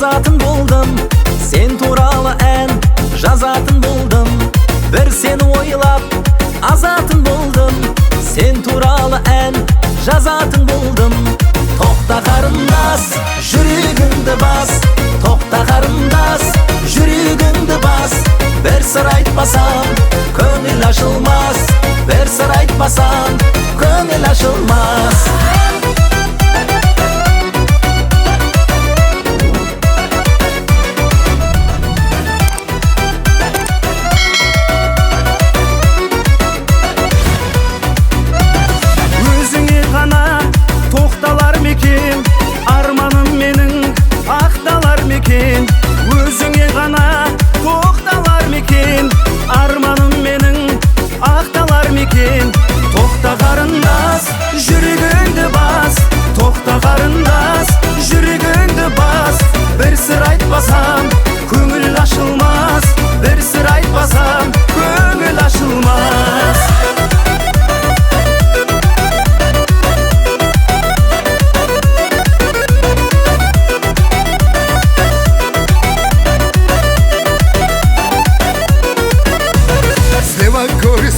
жазатын болдым, сен туралы ән жазатын болдым. Бір сені ойлап азатын болдым, сен туралы ән жазатын болдым. Тоқта қарындас, жүрегіңді бас, тоқта қарындас, жүрегіңді бас. Бір сыр айтпасам, көңіл ашылмас, бір сыр айтпасам, көңіл ашылмас. Тоқталар мекен, арманым менің ақталар мекен. Өзіңе ғана тоқталар мекен, арманым менің ақталар мекен. Тоқта қарындас, жүрегіңді бас, тоқта қарындас, жүрегіңді бас. Бір сыр айтпасам, көңіл ашылмас, бір сыр айтпасам, көңіл ашылмас.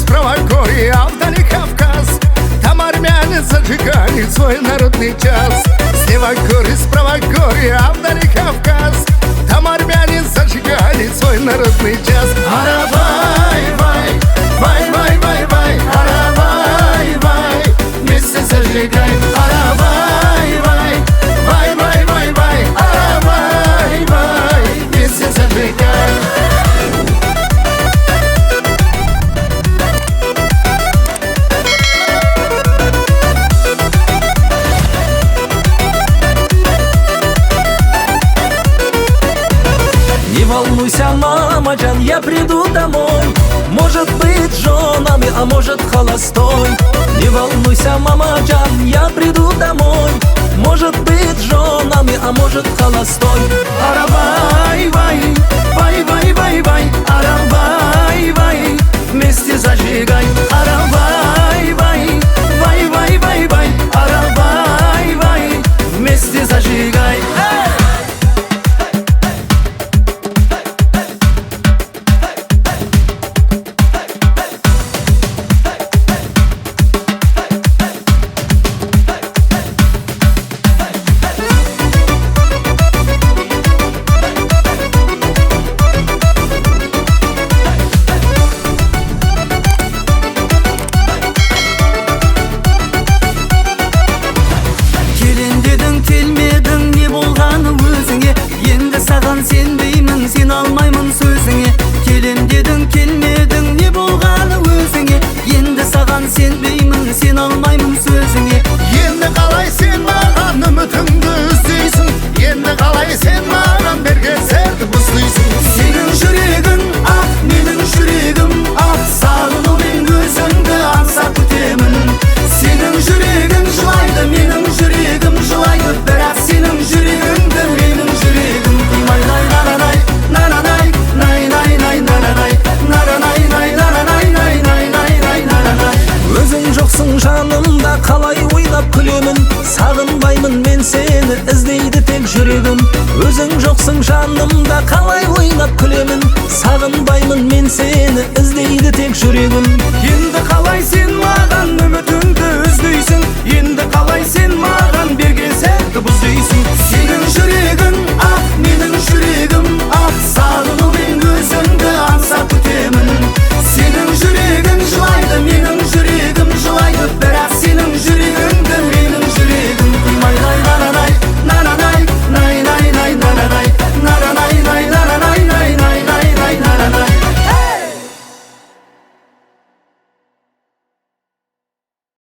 Справа горе, а вдали Кавказ. Там армяне зажигали свой народный час. Слева горе, справа горе, а вдали Кавказ. Там армяне зажигали свой народный час. Аравай, вай, вай, вай, вай, вай. Аравай, вай, вместе зажигай. Аравай, вай, вай, вай, вай, вай. Аравай, вай, вместе зажигай. Не волнуйся, мамаджан, я приду домой. Может быть женами, а может холостой. Не волнуйся, мамаджан, я приду домой. Может быть женами, а может холостой. Аравай, вай, вай, вай, вай, вай. Аравай, вай, вместе зажигай. Аравай, вай, вай, вай, вай, вай. Аравай, вай, вместе зажигай. Келмедің, не болғаны өзіңе? Енді саған сенбеймін, сен алмаймын сөзіңе. Келем дедің, келмедің, не болғаны өзіңе? Енді саған сенбеймін, сен алмаймын сөзіңе. Енді қалай сен маған үмітіңді іздейсің? Енді қалай сен маған берген сәтті бұздайсың? Сенің жүрегің ақ, менің жүрегім ақ. Сағынумен өзіңді аңсап күтемін. Сенің жүрегің жылайды, менің жүрегім жылайды. Бірақ сенің жүрегіңді менің жүрегім қимай. Най-най, най-най, най-най, най-най, най-най, най-най, най-най, най-най, най-най. Өзің жоқсың жанымда, қалай ойлап күлемін. Сағынбаймын мен сені, іздейді тек жүрегім. Өзің жоқсың жанымда, қалай ойлап күлемін. Сағынбаймын мен сені, іздейді тек жүрегім.